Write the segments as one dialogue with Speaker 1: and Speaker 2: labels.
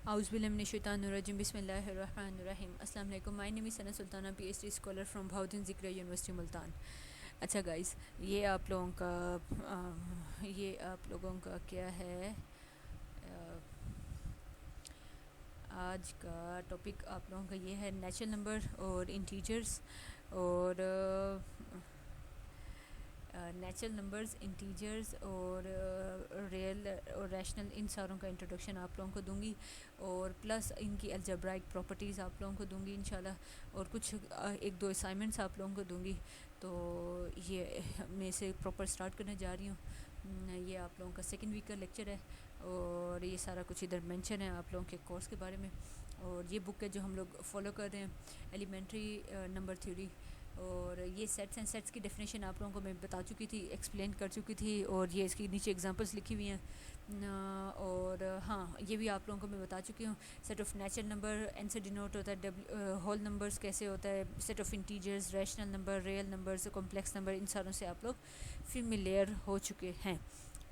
Speaker 1: Auzubillahiminash-shaytanir-rajim. Bismillahir-rahmanir-rahim. Assalamu alaikum. My name is Sana Sultana, PhD scholar from Bahauddin Zikriya University Multan. अच्छा guys, ये आप लोगों का क्या है? आज का टॉपिक आप लोगों का ये है नेचुरल नंबर और इंटीजर्स और नेचुरल नंबर्स, इंटीजर्स और रियल और रैशनल, इन सारों का इंट्रोडक्शन आप लोगों को दूंगी और प्लस इनकी अलजेब्राइक प्रॉपर्टीज़ आप लोगों को दूंगी इंशाल्लाह, और कुछ एक दो असाइनमेंट्स आप लोगों को दूंगी। तो ये मैं इसे प्रॉपर स्टार्ट करने जा रही हूँ। ये आप लोगों का सेकेंड वीक का लेक्चर है और ये सारा कुछ इधर मेंशन है आप लोगों के कोर्स के बारे में। और ये बुक है जो हम लोग फॉलो कर रहे हैं, एलिमेंट्री नंबर थ्योरी। और ये सेट्स एंड सेट्स की डेफिनेशन आप लोगों को मैं बता चुकी थी, एक्सप्लेन कर चुकी थी, और ये इसकी नीचे एग्जांपल्स लिखी हुई हैं। और हाँ, ये भी आप लोगों को मैं बता चुकी हूँ। Set of natural number N से डिनोट होता है, होल नंबर्स कैसे होता है, set of integers, rational number, real numbers, complex number, इन सारों से आप लोग फेमिलियर हो चुके हैं।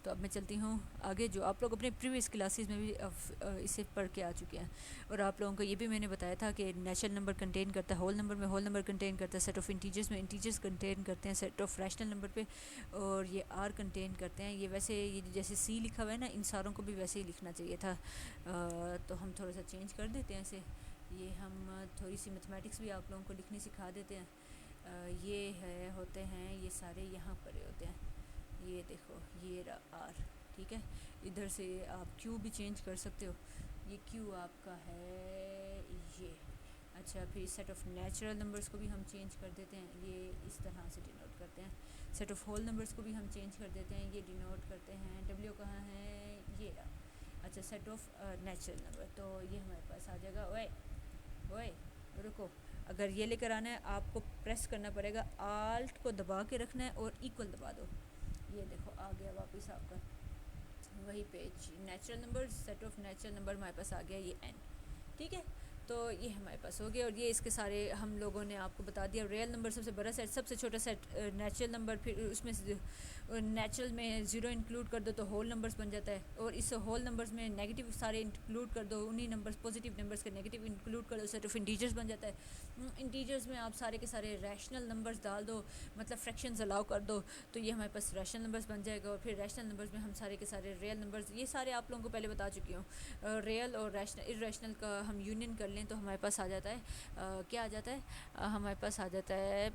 Speaker 1: तो अब मैं चलती हूँ आगे, जो आप लोग अपने प्रीवियस क्लासेस में भी इसे पढ़ के आ चुके हैं। और आप लोगों को ये भी मैंने बताया था कि नेचुरल नंबर कंटेन करता है होल नंबर में, होल नंबर कंटेन करता है सेट ऑफ इंटीजर्स में, इंटीजर्स कंटेन करते हैं सेट ऑफ रैशनल नंबर पे, और ये आर कंटेन करते हैं। ये वैसे ये जैसे सी लिखा हुआ है ना, इन सारों को भी वैसे ही लिखना चाहिए था। तो हम थोड़ा सा चेंज कर देते हैं इसे। ये हम थोड़ी सी मैथमेटिक्स भी आप लोगों को लिखनी सिखा देते हैं। ये है होते हैं, ये सारे यहाँ पर होते हैं। ये देखो, ये रहा आर, ठीक है। इधर से आप क्यू भी चेंज कर सकते हो। ये क्यू आपका है ये। अच्छा, फिर सेट ऑफ नेचुरल नंबर्स को भी हम चेंज कर देते हैं, ये इस तरह से डिनोट करते हैं। सेट ऑफ होल नंबर्स को भी हम चेंज कर देते हैं, ये डिनोट करते हैं डब्ल्यू कहाँ है, ये रहा। अच्छा, सेट ऑफ नेचुरल नंबर, तो ये हमारे पास आ जाएगा। ओए ओए रुको, अगर ये लेकर आना है आपको प्रेस करना पड़ेगा, आल्ट को दबा के रखना है और इक्वल दबा दो। ये देखो आ गया वापस आपका वही page, natural number, set of natural number हमारे पास आ गया ये एन, ठीक है। तो ये हमारे पास हो गया, और ये इसके सारे हम लोगों ने आपको बता दिया। रियल नंबर सबसे बड़ा सेट, सबसे छोटा सेट नेचुरल नंबर, फिर उसमें नेचुरल में ज़ीरो इंक्लूड कर दो तो होल नंबर्स बन जाता है, और इस होल नंबर्स में नेगेटिव सारे इंक्लूड कर दो, उन्हीं नंबर्स पॉजिटिव नंबर्स के नेगेटिव इंक्लूड कर दो, सेट ऑफ इंटीजर्स बन जाता है। इंटीजर्स में आप सारे के सारे रैशनल नंबर्स डाल दो, मतलब फ्रैक्शंस अलाउ कर दो, तो ये हमारे पास रैशनल नंबर्स बन जाएगा। और फिर रैशनल नंबर्स में हम सारे के सारे रियल नंबर्स, ये सारे आप लोगों को पहले बता चुकी हूँ। रियल और रैशनल इरेशनल का हम यूनियन कर लें तो हमारे पास आ जाता है क्या आ जाता है, हमारे पास आ जाता है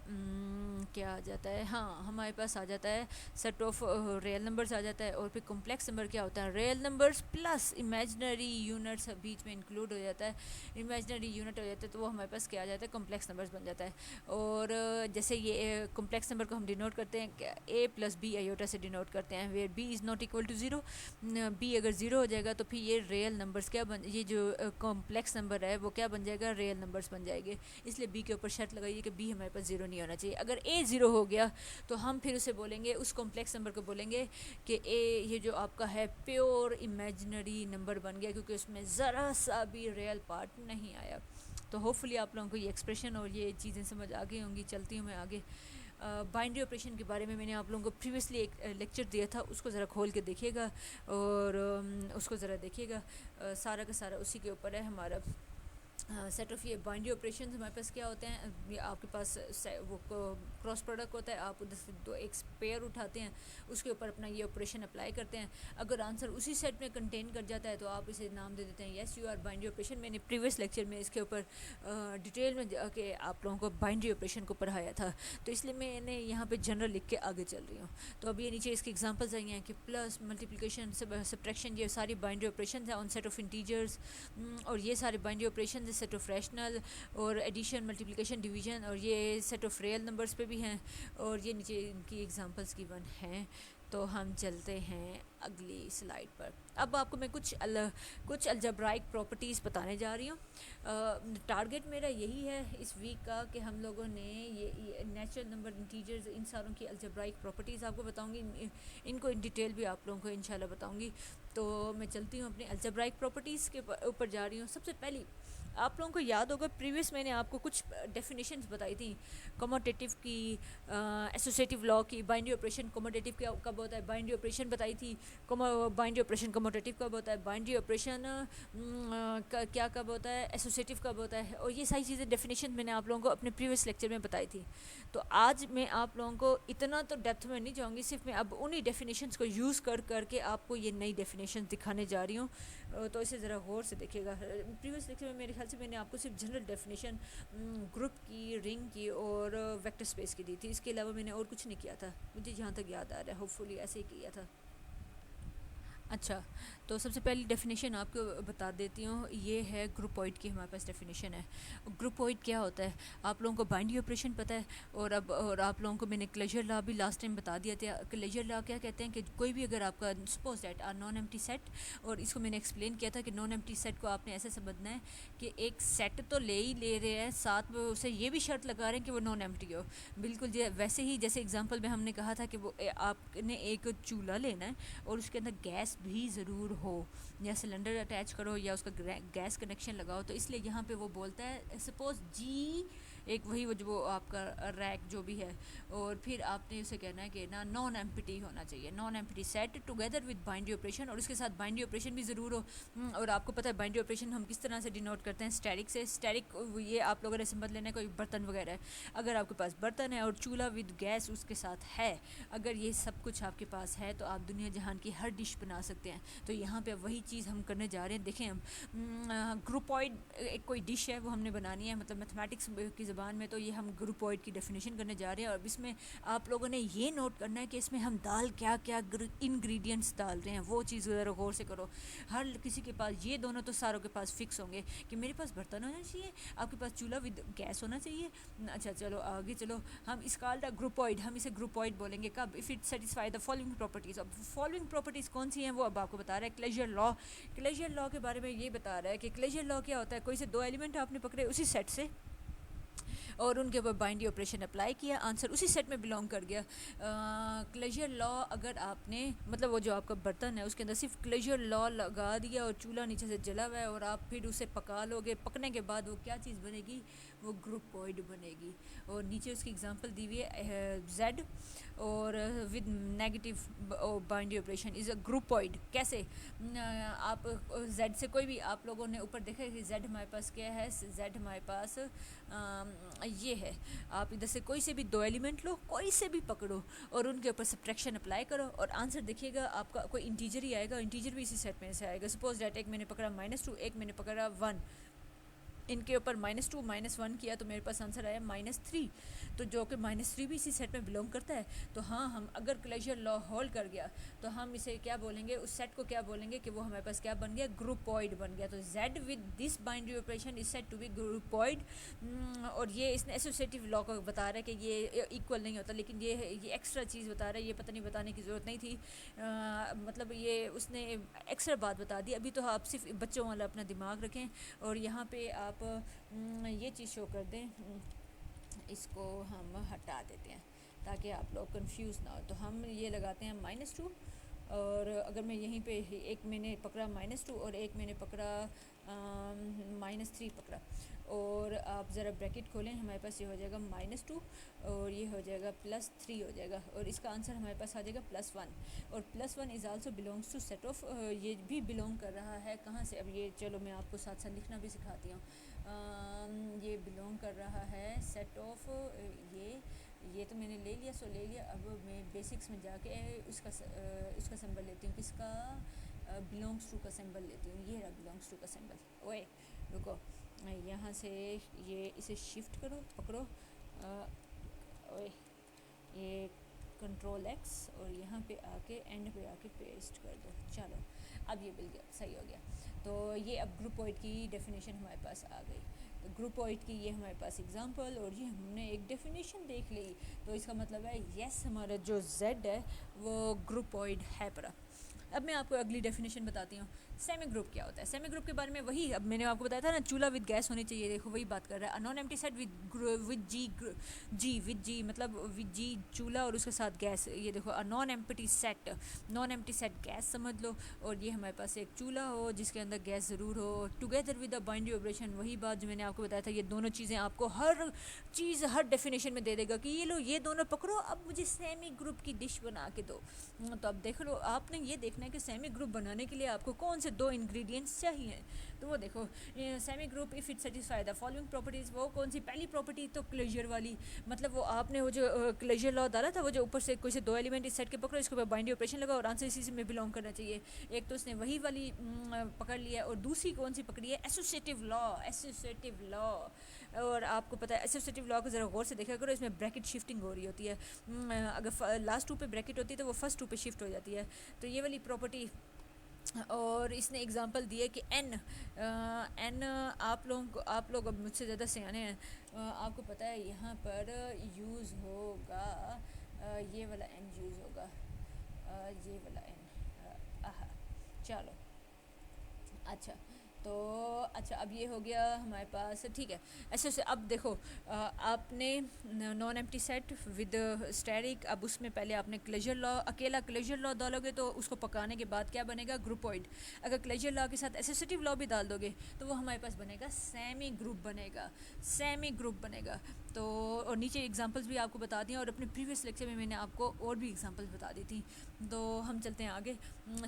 Speaker 1: क्या आ जाता है, हाँ हमारे पास आ जाता है सेट ऑफ रियल नंबर्स आ जाता है। और फिर कॉम्प्लेक्स नंबर क्या होता है, real numbers plus imaginary units बीच में इंक्लूड हो जाता है, इमेजिनरी यूनिट हो जाता है, तो वो हमारे पास क्या आ जाता है, कॉम्प्लेक्स नंबर्स बन जाता है। और जैसे ये कॉम्प्लेक्स नंबर को हम डिनोट करते हैं ए प्लस बी आयोटा से डिनोट करते हैं, where B is not equal to zero. B अगर ज़ीरो हो जाएगा तो फिर ये रियल नंबर्स क्या बन, ये जो कॉम्प्लेक्स नंबर है वो क्या बन जाएगा, रियल नंबर्स बन जाएंगे। इसलिए बी के ऊपर शर्त लगाइए कि बी हमारे पास ज़ीरो नहीं होना चाहिए। अगर ए ज़ीरो हो गया तो हम फिर उसे बोलेंगे, उस कॉम्प्लेक्स नंबर को बोलेंगे कि ए ये जो आपका है प्योर इमेजिनरी नंबर बन गया, क्योंकि उसमें ज़रा सा भी रियल पार्ट नहीं आया। तो होपफुली आप लोगों को ये एक्सप्रेशन और ये चीज़ें समझ आ गई होंगी। चलती हूँ मैं आगे। बाइनरी ऑपरेशन के बारे में मैंने आप लोगों को प्रीवियसली एक लेक्चर दिया था, उसको ज़रा खोल के देखिएगा और उसको ज़रा देखिएगा। सारा का सारा उसी के ऊपर है हमारा। सेट ऑफ ये बाइनरी ऑपरेशन हमारे पास क्या होते हैं, ये आपके पास वो क्रॉस प्रोडक्ट होता है, आप उधर से दो एक पेयर उठाते हैं, उसके ऊपर अपना ये ऑपरेशन अप्लाई करते हैं। अगर आंसर उसी सेट में कंटेन कर जाता है तो आप इसे नाम दे देते हैं yes you are binary operation. मैंने प्रीवियस लेक्चर में इसके ऊपर डिटेल में जाके आप लोगों को बाइनरी ऑपरेशन को पढ़ाया था, तो इसलिए मैंने यहाँ पे जनरल लिख के आगे चल रही हूँ। तो अब ये नीचे इसकी एग्जांपल्स आई हैं कि प्लस, मल्टीप्लिकेशन, सब्ट्रैक्शन, ये सारी बाइनरी ऑपरेशन है ऑन सेट ऑफ इंटीजर्स। और ये सारे binary operation set of rational, और एडिशन, मल्टीप्लिकेशन, डिवीजन, और ये सेट ऑफ रियल नंबर्स पे भी हैं, और ये नीचे इनकी एग्जांपल्स गिवन हैं। तो हम चलते हैं अगली स्लाइड पर। अब आपको मैं कुछ अलजेब्राइक प्रॉपर्टीज़ बताने जा रही हूँ। टारगेट मेरा यही है इस वीक का कि हम लोगों ने ये नेचुरल नंबर, इंटीजर्स, इन सारों की अलजेब्राइक प्रॉपर्टीज़ आपको बताऊँगी, इनको इन डिटेल भी आप लोगों को इंशाल्लाह बताऊँगी। तो मैं चलती हूँ अपनी अलजेब्राइक प्रॉपर्टीज़ के ऊपर जा रही हूँ। सबसे पहली आप लोगों को याद होगा प्रीवियस मैंने आपको कुछ डेफिनेशंस बताई थी कमोटेटिव की, एसोसिएटिव लॉ की, बाइनरी ऑपरेशन कमोटेटिव कब होता है, बाइनरी ऑपरेशन बताई थी, बाइनरी ऑपरेशन कमोटेटिव कब होता है, बाइनरी ऑपरेशन क्या कब होता है, एसोसिएटिव कब होता है, और ये सारी चीज़ें डेफिनेशन मैंने आप लोगों को अपने प्रीवियस लेक्चर में बताई थी। तो आज मैं आप लोगों को इतना तो डेप्थ में नहीं जाऊँगी, सिर्फ मैं अब उन्हीं डेफिनेशंस को यूज़ करके आपको ये नई डेफिनेशन दिखाने जा रही हूँ। तो इसे ज़रा गौर से देखिएगा। प्रीवियस लेक्चर में मेरे ख्याल से मैंने आपको सिर्फ जनरल डेफिनेशन ग्रुप की, रिंग की और वेक्टर स्पेस की दी थी, इसके अलावा मैंने और कुछ नहीं किया था, मुझे जहाँ तक याद आ रहा है, होपफुली ऐसे ही किया था। अच्छा, तो सबसे पहली डेफिनेशन आपको बता देती हूँ, ये है ग्रुपॉइड की हमारे पास डेफिनेशन है। ग्रुपॉइड क्या होता है, आप लोगों को बाइनरी ऑपरेशन पता है, और आप लोगों को मैंने क्लेजर लॉ भी लास्ट टाइम बता दिया था। क्लेजर लॉ क्या कहते हैं कि कोई भी अगर आपका suppose that are non empty set, और इसको मैंने एक्सप्लेन किया था कि नॉन एम्प्टी सेट को आपने ऐसे समझना है कि एक सेट तो ले ही ले रहे हैं, साथ में उसे ये भी शर्त लगा रहे हैं कि वो नॉन एम्प्टी हो। बिल्कुल वैसे ही जैसे एग्जाम्पल में हमने कहा था कि वो आपने एक चूल्हा लेना है और उसके अंदर गैस भी ज़रूर हो, या सिलेंडर अटैच करो या उसका गैस कनेक्शन लगाओ। तो इसलिए यहाँ पे वो बोलता है सपोज जी एक वही वो जो वो आपका रैक जो भी है, और फिर आपने उसे कहना है कि ना नॉन एम्प्टी होना चाहिए, non empty set together with binary operation, और उसके साथ बाइनरी ऑपरेशन भी ज़रूर हो। और आपको पता है बाइनरी ऑपरेशन हम किस तरह से डिनोट करते हैं, स्टैटिक से। स्टैटिक ये आप लोगों ने समझ लेना, कोई बर्तन वगैरह है, अगर आपके पास बर्तन है और चूल्हा विद गैस उसके साथ है, अगर ये सब कुछ आपके पास है तो आप दुनिया जहान की हर डिश बना सकते हैं। तो यहाँ पे वही चीज़ हम करने जा रहे हैं। देखें हम ग्रुपॉइड एक कोई डिश है वो हमने बनानी है, मतलब मैथमेटिक्स की ज़बान में तो ये हम ग्रुपॉइड की डेफिनेशन करने जा रहे हैं। और अब इसमें आप लोगों ने ये नोट करना है कि इसमें हम दाल क्या क्या इंग्रेडिएंट्स डाल रहे हैं, वो चीज़ ज़रा गौर से करो। हर किसी के पास ये दोनों तो सारों के पास फिक्स होंगे कि मेरे पास बर्तन होना चाहिए, आपके पास चूल्हा विद गैस होना चाहिए। अच्छा चलो आगे चलो, हम इसका ग्रुपॉइड, हम इसे ग्रुपॉइड बोलेंगे कब, if it satisfy the following properties. अब फॉलोइंग प्रॉपर्टीज़ कौन सी हैं वो अब आपको बता रहा है क्लेजर लॉ। क्लेजर लॉ के बारे में ये बता रहा है कि क्लेजर लॉ क्या होता है, कोई से दो एलिमेंट आपने पकड़े उसी सेट से और उनके ऊपर बाइनरी ऑपरेशन अप्लाई किया, आंसर उसी सेट में बिलोंग कर गया। क्लेजर लॉ अगर आपने मतलब वो जो आपका बर्तन है उसके अंदर सिर्फ क्लेजर लॉ लगा दिया और चूल्हा नीचे से जला हुआ है और आप फिर उसे पका लोगे, पकने के बाद वो क्या चीज़ बनेगी, वो ग्रुपॉइड बनेगी। और नीचे उसकी एग्जांपल दी हुई है जेड और with negative binary operation is a groupoid. कैसे आप जेड से कोई भी, आप लोगों ने ऊपर देखा कि जेड हमारे पास क्या है, जेड हमारे पास ये है। आप इधर से कोई से भी दो एलिमेंट लो, कोई से भी पकड़ो और उनके ऊपर सब्ट्रैक्शन अप्लाई करो और आंसर देखिएगा आपका कोई इंटीजर ही आएगा। इंटीजर भी इसी सेट में से आएगा। सपोज दैट एक मैंने पकड़ा -2, एक मैंने पकड़ा 1, इनके ऊपर -2 -1 किया तो मेरे पास आंसर आया -3, तो जो कि -3 भी इसी सेट में बिलोंग करता है। तो हाँ, हम अगर क्लेजर लॉ होल्ड कर गया तो हम इसे क्या बोलेंगे, उस सेट को क्या बोलेंगे कि वो हमारे पास क्या बन गया, ग्रुपॉइड बन गया। तो Z with this binary operation is set to be groupoid. और ये इसने एसोसिएटिव लॉ को बता रहा है कि ये इक्वल नहीं होता, लेकिन ये एक्स्ट्रा चीज़ बता रहा है, ये पता नहीं बताने की ज़रूरत नहीं थी। मतलब ये उसने एक्स्ट्रा बात बता दी। अभी तो आप सिर्फ बच्चों वाला अपना दिमाग रखें और यहाँ पे आप ये चीज़ शो कर दें, इसको हम हटा देते हैं ताकि आप लोग कंफ्यूज ना हो। तो हम ये लगाते हैं -2 और अगर मैं यहीं पे एक मैंने पकड़ा -2 और एक मैंने पकड़ा -3 पकड़ा और आप ज़रा ब्रैकेट खोलें, हमारे पास ये हो जाएगा -2 और ये हो जाएगा +3 हो जाएगा और इसका आंसर हमारे पास आ जाएगा +1। और +1 is also belongs to set of, ये भी बिलोंग कर रहा है कहाँ से, अब ये चलो मैं आपको साथ साथ लिखना भी सिखाती हूँ। ये बिलोंग कर रहा है सेट ऑफ, ये तो मैंने ले लिया सो ले लिया। अब मैं बेसिक्स में जाके उसका सिंबल लेती हूँ, किसका, बिलोंग्स टू का सिंबल लेती हूँ। ये रहा बिलोंग्स टू का सिंबल। ओए रुको, यहाँ से ये इसे शिफ्ट करो, पकड़ो, ओए ये Ctrl+X और यहाँ पे आके एंड पे आके पेस्ट कर दो। चलो अब ये मिल गया, सही हो गया। तो ये अब ग्रुपॉइड की डेफिनेशन हमारे पास आ गई। तो ग्रुपॉइड की ये हमारे पास एग्जांपल और ये हमने एक डेफिनेशन देख ली। तो इसका मतलब है यस, हमारा जो Z है वो ग्रुपॉइड है। पर अब मैं आपको अगली डेफिनेशन बताती हूँ। सेमी ग्रुप क्या होता है? सेमी ग्रुप के बारे में वही अब मैंने आपको बताया था ना, चूल्हा विद गैस होनी चाहिए, देखो वही बात कर रहा है। नॉन एम्प्टी सेट विद जी मतलब विद जी चूल्हा और उसके साथ गैस, ये देखो नॉन एम्प्टी सेट गैस समझ लो, और ये हमारे पास एक चूल्हा हो जिसके अंदर गैस ज़रूर हो, together with a binary operation, वही बात जो मैंने आपको बताया था, ये दोनों चीज़ें आपको हर चीज़ हर डेफिनेशन में दे देगा कि ये लो ये दोनों पकड़ो, अब मुझे सेमी ग्रुप की डिश बना के दो। तो अब देख लो, आपने ये देखना है कि सेमी ग्रुप बनाने के लिए आपको कौन से दो इंग्रेडिएंट्स चाहिए। तो वो देखो, semi group if it satisfy the following properties, वो कौन सी पहली प्रॉपर्टी तो क्लोजर वाली, मतलब वो आपने वो जो क्लोजर लॉ डाला था, वो जो ऊपर से कोई से दो एलिमेंट इस सेट के पकड़ो, इसके ऊपर बाइंडिंग ऑपरेशन लगा और आंसर इसी में बिलोंग करना चाहिए। एक तो उसने वही वाली पकड़ लिया, और दूसरी कौन सी पकड़ी है? Associative law. और आपको पता है एसोसिएटिव लॉ को ज़रा गौर से देखा करो, इसमें ब्रैकेट शिफ्टिंग हो रही होती है, अगर लास्ट टू पे ब्रैकेट होती है तो वो फर्स्ट टू पे शिफ्ट हो जाती है। तो ये वाली प्रॉपर्टी, और इसने एग्जांपल दिया कि एन आप लोग अब मुझसे ज़्यादा सियाने हैं, आपको पता है यहाँ पर यूज़ होगा ये वाला एन यूज़ होगा, ये वाला एन, चलो अच्छा। तो अच्छा, अब ये हो गया हमारे पास, ठीक है। ऐसे से अब देखो, आपने non empty set with static, अब उसमें पहले आपने क्लोजर लॉ, अकेला क्लोजर लॉ डालोगे तो उसको पकाने के बाद क्या बनेगा? ग्रुपॉइड। अगर क्लोजर लॉ के साथ एसोसिएटिव लॉ भी डाल दोगे तो वो हमारे पास बनेगा सेमी ग्रुप बनेगा। तो और नीचे एग्जांपल्स भी आपको बता दिए, और अपने प्रीवियस लेक्चर में मैंने आपको और भी एग्जांपल्स बता दी थी। तो हम चलते हैं आगे।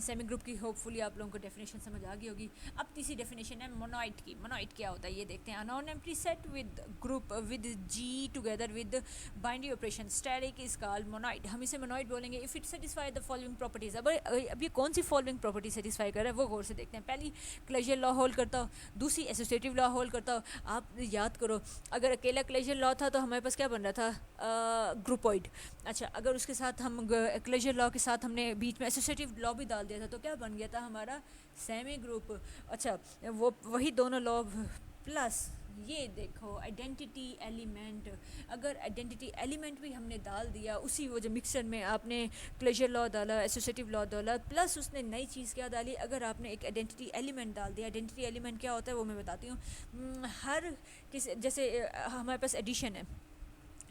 Speaker 1: सेमी ग्रुप की होपफुली आप लोगों को डेफिनेशन समझ आ गई होगी। अब तीसरी डेफिनेशन है मोनोइड की। मोनोइड क्या होता है ये देखते हैं। Non empty set with group with G together with binding operation static is called monoid. हम इसे मोनोइड बोलेंगे if it satisfy the following properties. अब ये कौन सी फॉलोइंग प्रॉपर्टी सेटिस्फाई कर रहा है वो गौर से देखते हैं। पहली क्लोजर लॉ होल्ड करता हो, दूसरी एसोसिएटिव लॉ होल्ड करता हो। आप याद करो, अगर अकेला क्लोजर लॉ था तो हमारे पास क्या बन रहा था? ग्रुपॉइड। अच्छा, अगर उसके साथ हम क्लोजर लॉ के साथ हमने बीच में एसोसिएटिव लॉ भी डाल दिया था तो क्या बन गया था हमारा? Semi group. अच्छा, वो वही दोनों लॉ प्लस ये देखो आइडेंटिटी एलिमेंट। अगर आइडेंटिटी एलिमेंट भी हमने डाल दिया उसी वो जो मिक्सचर में, आपने क्लोजर लॉ डाला, एसोसिएटिव लॉ डाला, प्लस उसने नई चीज़ क्या डाली? अगर आपने एक आइडेंटिटी एलिमेंट डाल दिया। आइडेंटिटी एलिमेंट क्या होता है वो मैं बताती हूँ। हर किस जैसे हमारे पास एडिशन है,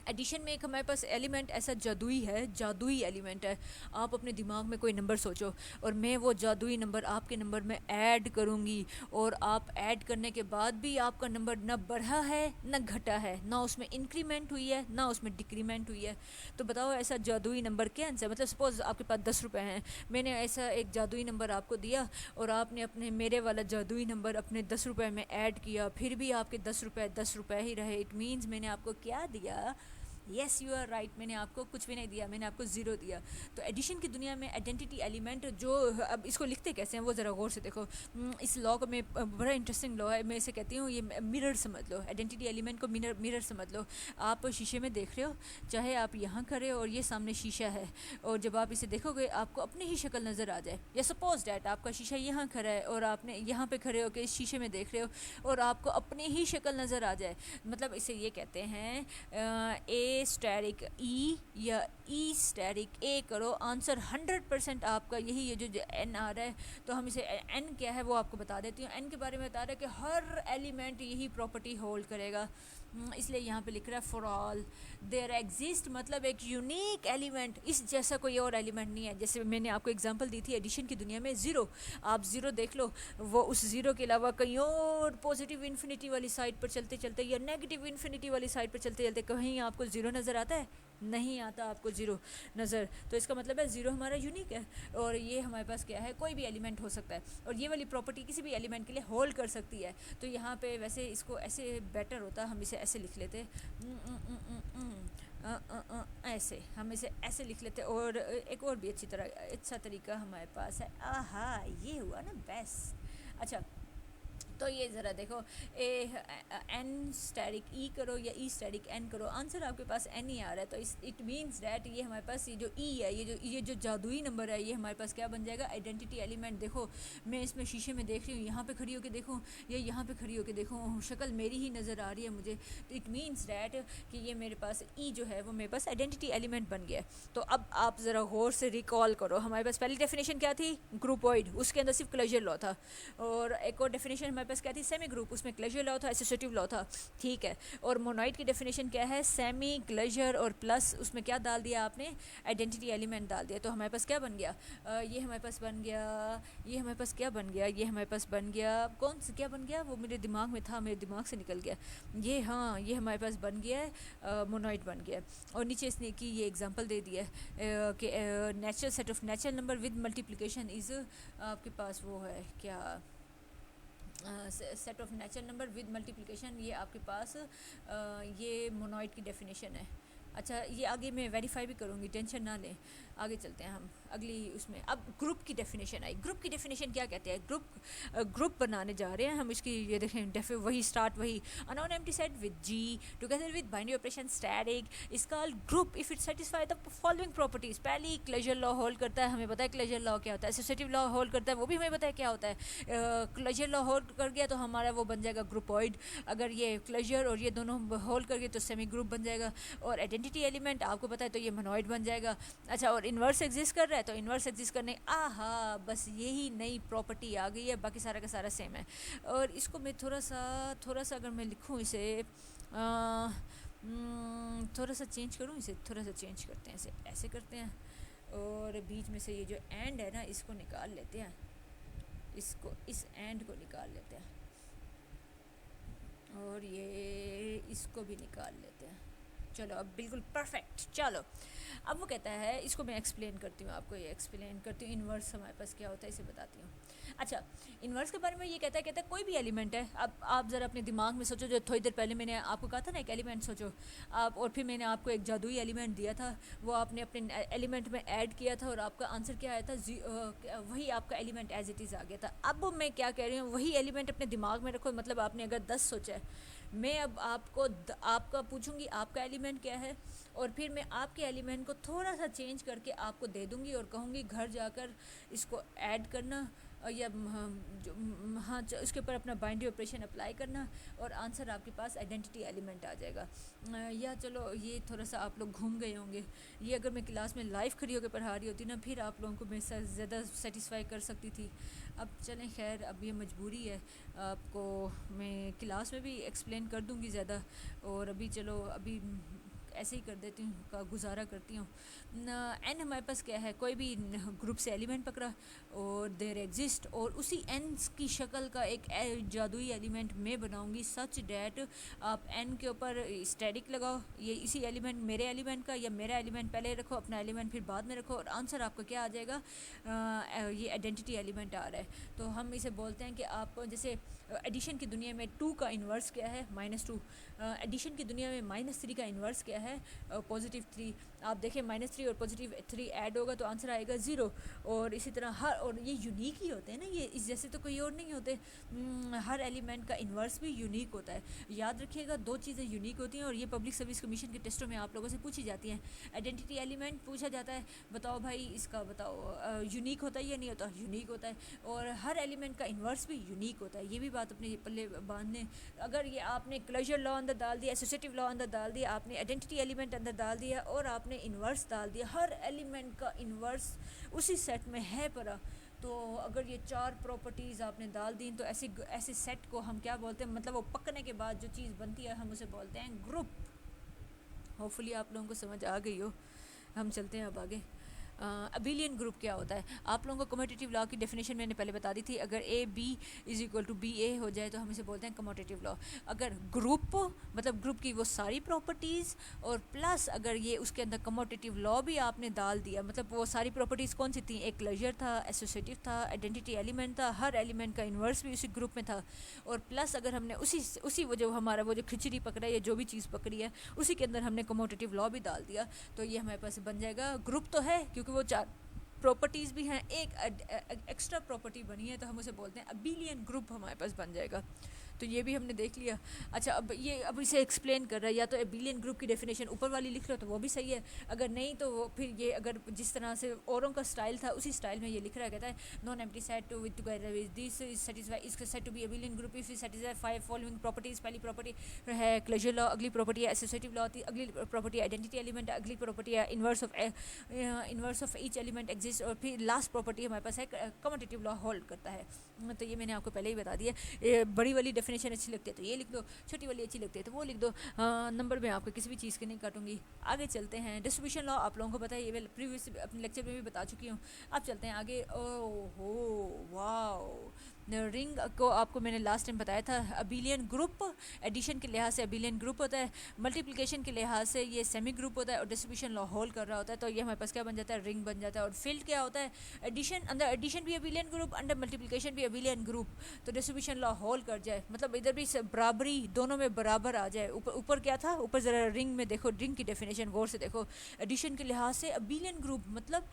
Speaker 1: एडिशन में एक हमारे पास एलिमेंट ऐसा जादुई एलिमेंट है। आप अपने दिमाग में कोई नंबर सोचो और मैं वो जादुई नंबर आपके नंबर में ऐड करूँगी, और आप ऐड करने के बाद भी आपका नंबर ना बढ़ा है ना घटा है, ना उसमें इंक्रीमेंट हुई है ना उसमें डिक्रीमेंट हुई है। तो बताओ ऐसा जादुई नंबर क्या है? मतलब सपोज आपके पास 10 रुपये हैं, मैंने ऐसा एक जादुई नंबर आपको दिया और आपने अपने मेरे वाला जादुई नंबर अपने 10 रुपये में ऐड किया, फिर भी आपके 10 रुपये ही रहे। इट मीन्स मैंने आपको क्या दिया? येस यू आर राइट, मैंने आपको कुछ भी नहीं दिया, मैंने आपको ज़ीरो दिया। तो एडिशन की दुनिया में आइडेंटिटी एलिमेंट जो, अब इसको लिखते कैसे हैं वो ज़रा गौर से देखो। इस लॉ को मैं, बड़ा इंटरेस्टिंग लॉ है, मैं इसे कहती हूँ ये मिरर समझ लो। आइडेंटिटी एलिमेंट को मिरर समझ लो। आप शीशे में देख रहे हो, चाहे आप यहाँ खड़े हो और ये सामने शीशा है, और जब आप इसे देखोगे आपको अपनी ही शक्ल नज़र आ जाए। या सपोज डैट आपका शीशा यहाँ खड़ा है और आपने यहाँ पे खड़े होकर इस शीशे में देख रहे हो और आपको अपनी ही शक्ल नज़र आ जाए, मतलब इसे ये कहते हैं ए स्टैटिक ई या ई स्टैटिक ए करो, आंसर 100% आपका यही है। जो एन आ रहा है तो हम इसे एन क्या है वो आपको बता देती हूँ। एन के बारे में बता रहा है कि हर एलिमेंट यही प्रॉपर्टी होल्ड करेगा, इसलिए यहाँ पे लिख रहा है फॉर ऑल देयर एग्जिस्ट, मतलब एक यूनिक एलिमेंट, इस जैसा कोई और एलिमेंट नहीं है। जैसे मैंने आपको एग्जांपल दी थी एडिशन की दुनिया में ज़ीरो, आप ज़ीरो देख लो, वो उस ज़ीरो के अलावा कहीं और पॉजिटिव इन्फिनिटी वाली साइड पर चलते चलते या नेगेटिव इन्फिनिटी वाली साइड पर चलते चलते कहीं आपको ज़ीरो नज़र आता है? नहीं आता आपको ज़ीरो नज़र। तो इसका मतलब है ज़ीरो हमारा यूनिक है, और ये हमारे पास क्या है? कोई भी एलिमेंट हो सकता है, और ये वाली प्रॉपर्टी किसी भी एलिमेंट के लिए होल्ड कर सकती है। तो यहाँ पे वैसे इसको ऐसे बेटर होता, हम इसे ऐसे लिख लेते, ऐसे हम इसे ऐसे लिख लेते। और एक और भी अच्छा तरीका हमारे पास है, आहा ये हुआ ना बेस्ट। अच्छा, तो तो ये ज़रा देखो, ए एन स्टैटिक ई करो या ई स्टैटिक एन करो, आंसर आपके पास एन ही आ रहा है। तो इट मीन्स डैट ये हमारे पास ये जो ई है, ये जो जादुई नंबर है, ये हमारे पास क्या बन जाएगा, आइडेंटिटी एलिमेंट। देखो मैं इसमें शीशे में देख रही हूँ, यहाँ पे खड़ी होकर देखूँ या यहाँ पे खड़ी होकर देखूँ, शक्ल मेरी ही नज़र आ रही है मुझे, तो इट मीन्स डैट कि ये मेरे पास ई जो है वो मेरे पास आइडेंटिटी एलिमेंट बन गया है। तो अब आप ज़रा गौर से रिकॉल करो, हमारे पास पहली डेफिनेशन क्या थी, ग्रुपॉइड, उसके अंदर सिर्फ क्लोजर लॉ था। और एक और डेफिनेशन हमारे पास क्या थी, सेमी ग्रुप, उसमें क्लोजर लॉ था, एसोसिएटिव लॉ था, ठीक है। और मोनोइड की डेफिनेशन क्या है, सेमी, क्लोजर और प्लस, उसमें क्या डाल दिया आपने, आइडेंटिटी एलिमेंट डाल दिया। तो हमारे पास क्या बन गया, ये हमारे पास बन गया, ये हमारे पास क्या बन गया, ये हमारे पास बन गया, कौन सा क्या बन गया, वो मेरे दिमाग में था, मेरे दिमाग से निकल गया ये, हाँ ये हमारे पास बन गया है, मोनोइड बन गया। और नीचे इसने की ये एग्जांपल दे दिया है कि natural set of natural number with multiplication is, आपके पास वो है क्या, set of natural number with multiplication, ये आपके पास ये मोनोइड की डेफिनेशन है। अच्छा ये आगे मैं वेरीफाई भी करूँगी, टेंशन ना लें, आगे चलते हैं हम अगली उसमें। अब ग्रुप की डेफिनेशन आई, ग्रुप की डेफिनेशन क्या कहते हैं, ग्रुप बनाने जा रहे हैं हम इसकी, ये देखें वही स्टार्ट वही, unknown empty set with G together with binary operation static is called group if it satisfy the following properties. पहली क्लोजर लॉ होल्ड करता है, हमें पता है क्लोजर लॉ क्या होता है, एसोसिएटिव लॉ होल्ड करता है, वो भी हमें पता है क्या होता है, क्लोजर लॉ होल्ड कर गया तो हमारा वो बन जाएगा ग्रुपॉइड, अगर ये क्लोजर और ये दोनों होल्ड कर गए तो सेमी ग्रुप बन जाएगा। और आइडेंटिटी एलिमेंट आपको पता है तो ये मोनोइड बन जाएगा। अच्छा और इन्वर्स एग्जिस्ट कर रहा है तो इन्वर्स एग्जिस्ट करने, आहा बस यही नई प्रॉपर्टी आ गई है, बाकी सारा का सारा सेम है। और इसको मैं थोड़ा सा अगर मैं लिखूँ इसे, थोड़ा सा चेंज करूँ इसे, थोड़ा सा चेंज करते हैं इसे, ऐसे करते हैं और बीच में से ये जो एंड है ना इसको निकाल लेते हैं, इसको इस एंड को निकाल लेते हैं और ये इसको भी निकाल लेते हैं। चलो अब बिल्कुल परफेक्ट। चलो अब वो कहता है, इसको मैं एक्सप्लेन करती हूँ आपको, ये एक्सप्लेन करती हूँ, इन्वर्स हमारे पास क्या होता है इसे बताती हूँ। अच्छा इन्वर्स के बारे में ये कहता है कोई भी एलिमेंट है, अब आप ज़रा अपने दिमाग में सोचो, जो थोड़ी देर पहले मैंने आपको कहा था ना एक एलिमेंट सोचो आप, और फिर मैंने आपको एक जादुई एलिमेंट दिया था, वो आपने अपने एलिमेंट में ऐड किया था और आपका आंसर क्या आया था, वही आपका एलिमेंट एज इट इज़ आ गया था। अब मैं क्या कह रही हूँ, वही एलिमेंट अपने दिमाग में रखो, मतलब आपने अगर 10 सोचा है, मैं अब आपका पूछूंगी आपका एलिमेंट क्या है, और फिर मैं आपके एलिमेंट को थोड़ा सा चेंज करके आपको दे दूंगी और कहूँगी घर जाकर इसको ऐड करना या हाँ उसके ऊपर अपना बाइनरी ऑपरेशन अप्लाई करना और आंसर आपके पास आइडेंटिटी एलिमेंट आ जाएगा। या चलो ये थोड़ा सा आप लोग घूम गए होंगे, ये अगर मैं क्लास में लाइव खड़ी होकर पढ़ा रही होती ना फिर आप लोगों को मैं ज़्यादा सेटिस्फाई कर सकती थी। अब चलें खैर, अब ये मजबूरी है, आपको मैं क्लास में भी एक्सप्लेन कर दूंगी ज़्यादा, और अभी चलो अभी ऐसे ही कर देती हूँ, का गुजारा करती हूँ। एन हमारे पास क्या है, कोई भी ग्रुप से एलिमेंट पकड़ा और देर एग्जिस्ट, और उसी एन की शक्ल का एक जादुई एलिमेंट मैं बनाऊँगी सच डैट आप एन के ऊपर स्टैटिक लगाओ, ये इसी एलिमेंट मेरे एलिमेंट का या मेरा एलिमेंट पहले रखो, अपना एलिमेंट फिर बाद में रखो, और आंसर आपका क्या आ जाएगा, ये आइडेंटिटी एलिमेंट आ रहा है। तो हम इसे बोलते हैं कि आप जैसे एडिशन की दुनिया में 2 का इन्वर्स क्या है, -2, एडिशन की दुनिया में -3 का इन्वर्स क्या है, +3। आप देखें -3 और +3 ऐड होगा तो आंसर आएगा 0। और इसी तरह और ये यूनिक ही होते हैं ना, ये इस जैसे तो कोई और नहीं होते, हर एलिमेंट का इन्वर्स भी यूनिक होता है। याद रखिएगा 2 चीज़ें यूनिक होती हैं और ये पब्लिक सर्विस कमीशन के टेस्टों में आप लोगों से पूछी जाती हैं। आइडेंटिटी एलिमेंट पूछा जाता है, बताओ भाई इसका बताओ यूनिक होता है या नहीं होता, यूनिक होता है। और हर एलिमेंट का इन्वर्स भी यूनिक होता है, ये भी बात अपने पल्ले बांधने। अगर ये आपने क्लोजर लॉ अंदर डाल दिया, एसोसिएटिव लॉ अंदर डाल दिया, आपने आइडेंटिटी एलिमेंट अंदर डाल दिया और आपने इन्वर्स डाल दिया, हर एलिमेंट का इन्वर्स उसी सेट में है परा, तो अगर ये 4 प्रॉपर्टीज़ आपने डाल दी तो ऐसे सेट को हम क्या बोलते हैं, मतलब वो पकने के बाद जो चीज़ बनती है हम उसे बोलते हैं ग्रुप। होपफुली आप लोगों को समझ आ गई हो। हम चलते हैं अब आगे। अबिलियन ग्रुप क्या होता है, आप लोगों को कमोटेटिव लॉ की डेफिनेशन मैंने पहले बता दी थी। अगर A B = BA हो जाए तो हम इसे बोलते हैं कमोटेटिव लॉ। अगर ग्रुप मतलब ग्रुप की वो सारी प्रॉपर्टीज़ और प्लस अगर ये उसके अंदर कमोटेटिव लॉ भी आपने डाल दिया, मतलब वो सारी प्रॉपर्टीज़ कौन सी थी, एक क्लोजर था, एसोसिएटिव था, आइडेंटिटी एलिमेंट था, हर एलिमेंट का इन्वर्स भी उसी ग्रुप में था, और प्लस अगर हमने उसी वो जो हमारा वो जो खिचड़ी पकड़ा या जो भी चीज़ पकड़ी है उसी के अंदर हमने कमोटेटिव लॉ भी डाल दिया, तो ये हमारे पास बन जाएगा ग्रुप। तो है क्योंकि वो प्रॉपर्टीज़ भी हैं, एक एक्स्ट्रा प्रॉपर्टी बनी है तो हम उसे बोलते हैं अबीलियन ग्रुप हमारे पास बन जाएगा। तो ये भी हमने देख लिया। अच्छा, अब इसे एक्सप्लेन कर रहा है, या तो एबिलियन ग्रुप की डेफिनेशन ऊपर वाली लिख लो तो वो भी सही है, अगर नहीं तो वो फिर ये अगर जिस तरह से औरों का स्टाइल था उसी स्टाइल में ये लिख रहा है, कहता है non empty set to with together with this is satisfy इसका set to be abelian group if is satisfy five following properties. पहली प्रॉपर्टी है क्लोजर लॉ, अगली प्रॉपर्टी है एसोसिएटिव लॉ, अगली प्रॉपर्टी आइडेंटिटी एलिमेंट, अगली प्रॉपर्टी है inverse of each element exist, और फिर लास्ट प्रॉपर्टी हमारे पास है कम्यूटेटिव लॉ होल्ड करता है। तो ये मैंने आपको पहले ही बता दिया। बड़ी वाली डेफिनेशन अच्छी लगती है तो ये लिख दो, छोटी वाली अच्छी लगती है तो वो लिख दो। नंबर में आपको किसी भी चीज़ की नहीं काटूंगी। आगे चलते हैं, डिस्ट्रीब्यूशन लॉ आप लोगों को पता है, ये मैं प्रीवियस अपने लेक्चर में भी बता चुकी हूँ। अब चलते हैं आगे। ओहो वाओ, रिंग को आपको मैंने लास्ट टाइम बताया था अबिलियन ग्रुप एडिशन के लिहाज से अबिलियन ग्रुप होता है, मल्टीप्लिकेशन के लिहाज से ये सेमी ग्रुप होता है, और डिस्ट्रीब्यूशन लॉ होल्ड कर रहा होता है। तो ये हमारे पास क्या बन जाता है, रिंग बन जाता है। और फील्ड क्या होता है, एडिशन, अंदर एडिशन भी अबिलियन ग्रुप, अंडर मल्टीप्लिकेशन भी अबिलियन ग्रुप। तो डिस्ट्रीब्यूशन लॉ होल्ड कर जाए, मतलब इधर भी बराबरी, दोनों में बराबर आ जाए। ऊपर क्या था, ऊपर ज़रा रिंग में देखो, रिंग की डेफिनेशन गौर से देखो। एडिशन के लिहाज से अबिलियन ग्रुप मतलब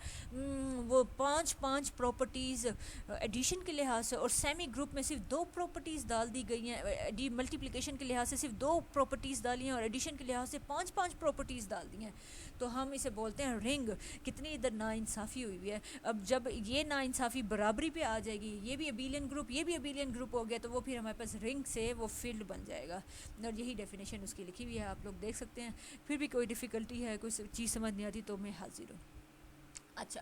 Speaker 1: वो पाँच प्रॉपर्टीज़ एडिशन के लिहाज से, और सेमी ग्रुप में सिर्फ 2 प्रॉपर्टीज़ डाल दी गई हैं। मल्टीप्लिकेशन के लिहाज से सिर्फ 2 प्रॉपर्टीज़ डाली हैं, और एडिशन के लिहाज से 5 प्रॉपर्टीज़ डाल दी हैं। तो हम इसे बोलते हैं रिंग। कितनी इधर नाइंसाफ़ी हुई है। अब जब ये नाइंसाफ़ी बराबरी पे आ जाएगी, ये भी अबिलियन ग्रुप, ये भी अबिलियन ग्रुप हो गया, तो वो फिर हमारे पास रिंग से वो फील्ड बन जाएगा। और यही डेफिनेशन उसकी लिखी हुई है, आप लोग देख सकते हैं। फिर भी कोई डिफ़िकल्टी है, कोई चीज़ समझ नहीं आती तो मैं हाजिर हूँ। अच्छा,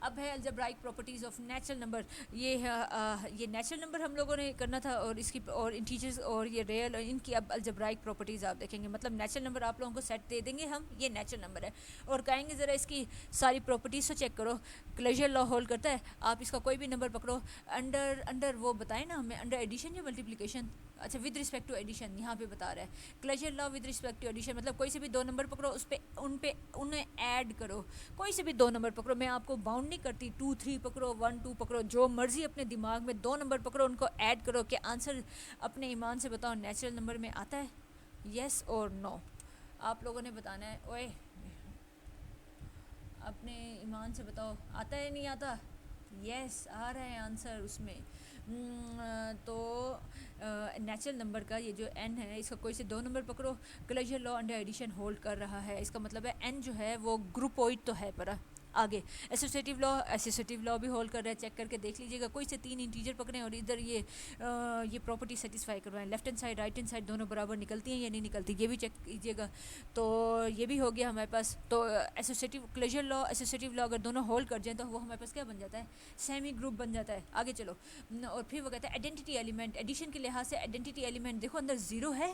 Speaker 1: अब है algebraic properties of natural number. ये ये नेचुरल नंबर हम लोगों ने करना था, और इसकी और इंटीजर्स और ये रियल, इनकी अब अलजेब्राइक प्रॉपर्टीज़ आप देखेंगे। मतलब नेचुरल नंबर आप लोगों को सेट दे देंगे हम, ये नेचुरल नंबर है, और कहेंगे ज़रा इसकी सारी प्रॉपर्टीज़ तो चेक करो। क्लोजर लॉ होल्ड करता है, आप इसका कोई भी नंबर पकड़ो, अंडर वो बताएं ना हमें, अंडर एडिशन या मल्टीप्लिकेशन। अच्छा, विद रिस्पेक्ट टू एडिशन यहाँ पे बता रहा है। Closure law with respect to addition मतलब कोई से भी 2 नंबर पकड़ो, उन्हें ऐड करो। कोई से भी 2 नंबर पकड़ो, मैं आपको बाउंड नहीं करती, 2 3 पकड़ो, 1 2 पकड़ो, जो मर्जी अपने दिमाग में 2 नंबर पकड़ो, उनको ऐड करो। कि आंसर अपने ईमान से बताओ नेचुरल नंबर में आता है, येस और नो। आप लोगों ने बताना है। ओए, अपने ईमान से बताओ आता है नहीं आता। यस, आ रहा है आंसर उसमें। तो नेचुरल नंबर का ये जो n है, इसका कोई से 2 नंबर पकड़ो, closure law under addition hold कर रहा है। इसका मतलब है n जो है वो ग्रुपोइड तो है पर। आगे एसोसिएटिव लॉ भी होल्ड कर रहा है, चेक करके देख लीजिएगा। कोई से 3 इंटीजर पकड़ें और इधर ये प्रॉपर्टी सेटिस्फाई करवाएं। Left hand side right hand side दोनों बराबर निकलती हैं या नहीं निकलती, ये भी चेक कीजिएगा। तो ये भी हो गया हमारे पास। तो associative closure law, associative law अगर दोनों होल्ड कर जाएं तो वो हमारे पास क्या बन जाता है, सेमी ग्रुप बन जाता है। आगे चलो, और फिर वो कहता है आइडेंटिटी एलिमेंट। एडिशन के लिहाज से आइडेंटिटी एलिमेंट देखो, अंदर 0 है।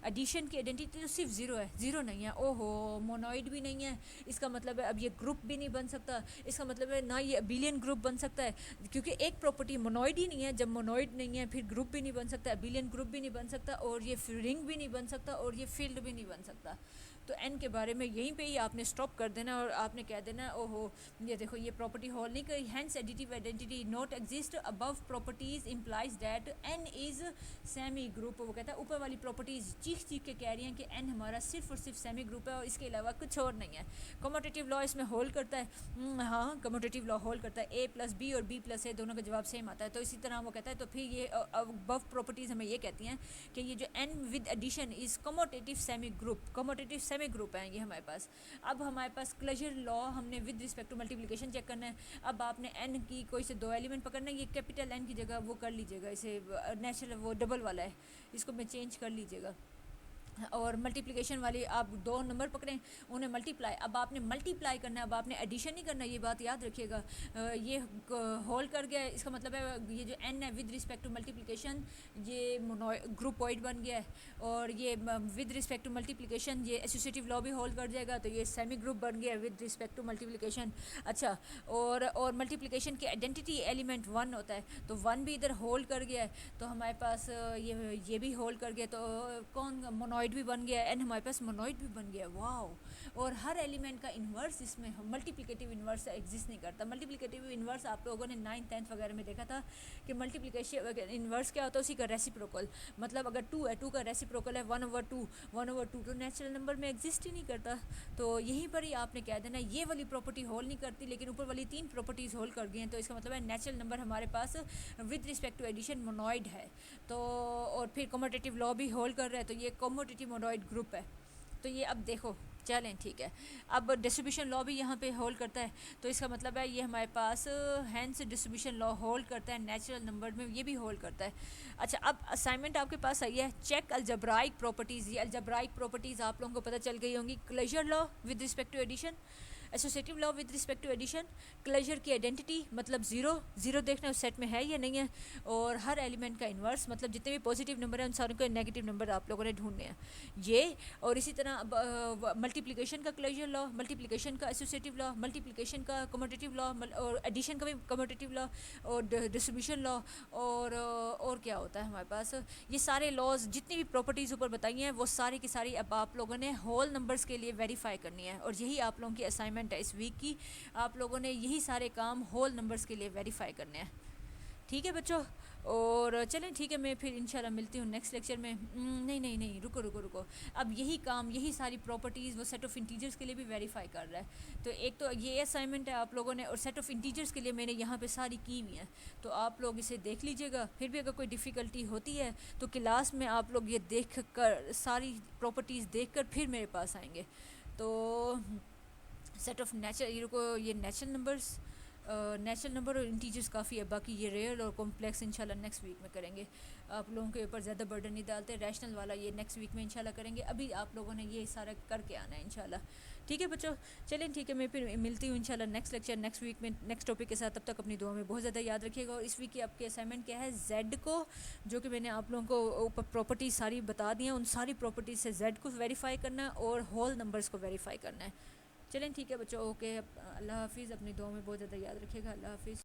Speaker 1: एडिशन की आइडेंटिटी तो सिर्फ 0 है, 0 नहीं है। ओहो, मोनोइड भी नहीं है, इसका मतलब है अब ये ग्रुप भी नहीं बन सकता। इसका मतलब है ना ये अबिलियन ग्रुप बन सकता है, क्योंकि एक प्रॉपर्टी मोनोइड ही नहीं है। जब मोनोइड नहीं है फिर ग्रुप भी नहीं बन सकता, अबिलियन ग्रुप भी नहीं बन सकता, और ये रिंग भी नहीं बन सकता, और ये फील्ड भी नहीं बन सकता। तो n के बारे में यहीं पे ही आपने स्टॉप कर देना, और आपने कह देना ओहो ये देखो ये प्रॉपर्टी होल्ड नहीं करी, hence additive identity not exist above properties implies that n is semi group. वो कहता है ऊपर वाली प्रॉपर्टीज चीख के कह रही हैं कि n हमारा सिर्फ और सिर्फ सेमी ग्रुप है, और इसके अलावा कुछ और नहीं है। कम्यूटेटिव लॉ इसमें होल्ड करता है। हाँ, कम्यूटेटिव लॉ होल्ड करता है। a प्लस बी और b प्लस a दोनों का जवाब सेम आता है। तो इसी तरह वो कहता है, तो फिर ये अबव प्रॉपर्टीज हमें ये कहती हैं कि ये जो n with addition is commutative semi group, commutative semi group है ये हमारे पास। अब हमारे पास क्लोजर लॉ हमने with respect to multiplication check करना है। अब आपने n की कोई से 2 एलिमेंट पकड़ना है, ये कैपिटल n की जगह वो कर लीजिएगा, इसे नेचुरल वो डबल वाला है, इसको मैं चेंज कर लीजिएगा। और मल्टीप्लिकेशन वाली आप 2 नंबर पकड़ें, उन्हें मल्टीप्लाई। अब आपने मल्टीप्लाई करना है, अब आपने एडिशन नहीं करना, ये बात याद रखिएगा। ये होल्ड कर गया, इसका मतलब है ये जो n है विद रिस्पेक्ट टू मल्टीप्लिकेशन ये ग्रुपोइड बन गया है, और ये विद रिस्पेक्ट टू मल्टीप्लिकेशन ये एसोसिएटिव लॉ भी होल्ड कर जाएगा, तो ये सेमी ग्रुप बन गया विद रिस्पेक्ट टू मल्टीप्लिकेशन। अच्छा, और मल्टीप्लिकेशन की आइडेंटिटी एलिमेंट 1 होता है, तो 1 भी इधर होल्ड कर गया है, तो हमारे पास ये भी होल्ड कर गया। तो कौन मोनोइड मोनोइड भी बन गया एंड हमारे पास मोनोइड भी बन गया, वाह। और हर एलिमेंट का इन्वर्स इसमें मल्टीप्लिकेटिव इन्वर्स एग्जिस्ट नहीं करता। मल्टीप्लिकेटिव इन्वर्स आप लोगों ने 9th 10th वगैरह में देखा था कि मल्टीप्लिकेशन इन्वर्स क्या होता है, उसी का रेसिप्रोकल। मतलब अगर 2 है, 2 का रेसिप्रोकल है 1/2, 1/2 तो नेचुरल नंबर में एग्जिस्ट ही नहीं करता। तो यहीं पर ही आपने कह देना ये वाली प्रॉपर्टी होल्ड नहीं करती, लेकिन ऊपर वाली 3 प्रॉपर्टीज़ होल्ड कर गई हैं, तो इसका मतलब है नेचुरल नंबर हमारे पास with respect to addition monoid है। तो और फिर कम्यूटेटिव लॉ भी होल्ड कर रहा है, तो ये कम्यूटेटिव मोनोइड ग्रुप है। तो ये अब देखो, चलें ठीक है। अब डिस्ट्रीब्यूशन लॉ भी यहाँ पे होल्ड करता है, तो इसका मतलब है ये हमारे पास हैंस डिस्ट्रीब्यूशन लॉ होल्ड करता है, नेचुरल नंबर में ये भी होल्ड करता है। अच्छा, अब असाइनमेंट आपके पास आई है, चेक अलजेब्राइक प्रॉपर्टीज़। ये अलजेब्राइक प्रॉपर्टीज़ आप लोगों को पता चल गई होंगी। Closure law with respect to addition, associative law with respect to addition, closure की आइडेंटिटी मतलब ज़ीरो देखना उस सेट में है या नहीं है, और हर एलिमेंट का इन्वर्स मतलब जितने भी पॉजिटिव नंबर हैं उन सारों के नेगेटिव नंबर आप लोगों ने ढूंढने हैं ये। और इसी तरह मल्टीप्लिकेशन का क्लोजर लॉ, मल्टीप्लिकेशन का एसोसिएटिव लॉ, मल्टीप्लिकेशन का कम्यूटेटिव लॉ, और एडिशन का भी कम्यूटेटिव लॉ, और डिस्ट्रीब्यूशन लॉ, और क्या होता है हमारे पास, ये सारे लॉज जितनी भी प्रॉपर्टीज़ ऊपर बताई हैं वो सारी की सारी अब आप लोगों ने होल नंबर्स के लिए वेरीफाई करनी है, और यही आप लोगों की असाइनमेंट है इस वीक की। आप लोगों ने यही सारे काम होल नंबर्स के लिए वेरीफाई करने हैं, ठीक है बच्चों। और चलें ठीक है, मैं फिर इंशाल्लाह मिलती हूँ नेक्स्ट लेक्चर में। नहीं, रुको। अब यही काम, यही सारी प्रॉपर्टीज़ वो सेट ऑफ इंटीजर्स के लिए भी वेरीफाई कर रहा है। तो एक तो ये असाइनमेंट है आप लोगों ने, और सेट ऑफ इंटीजर्स के लिए मैंने यहाँ पे सारी की हुई हैं, तो आप लोग इसे देख लीजिएगा। फिर भी अगर कोई डिफ़िकल्टी होती है तो क्लास में आप लोग ये देख कर, सारी प्रॉपर्टीज़ देख कर फिर मेरे पास आएंगे। तो सेट ऑफ ये नेचुरल नंबर और इंटीजर्स काफ़ी है, बाकी ये रियल और कॉम्प्लेक्स इंशाल्लाह नेक्स्ट वीक में करेंगे। आप लोगों के ऊपर ज़्यादा बर्डन नहीं डालते, रैशनल वाला ये नेक्स्ट वीक में इंशाल्लाह करेंगे। अभी आप लोगों ने ये सारा करके आना है इंशाल्लाह, ठीक है बच्चों। चलें ठीक है, मैं फिर मिलती हूँ इंशाल्लाह नेक्स्ट लेक्चर नेक्स्ट वीक में नेक्स्ट टॉपिक के साथ। तब तक अपनी दुआ में बहुत ज़्यादा याद रखिएगा। और इस वीक की आपकी असाइनमेंट क्या है, जेड को, जो कि मैंने आप लोगों को ऊपर प्रॉपर्टीज़ सारी बता दी हैं, उन सारी प्रॉपर्टीज़ से जेड को वेरीफाई करना है और होल नंबर्स को वेरीफाई करना है। चलें ठीक है बच्चों, ओके, अल्लाह हाफिज़। अपनी दुआ में बहुत ज़्यादा याद रखिएगा, अल्लाह हाफिज़।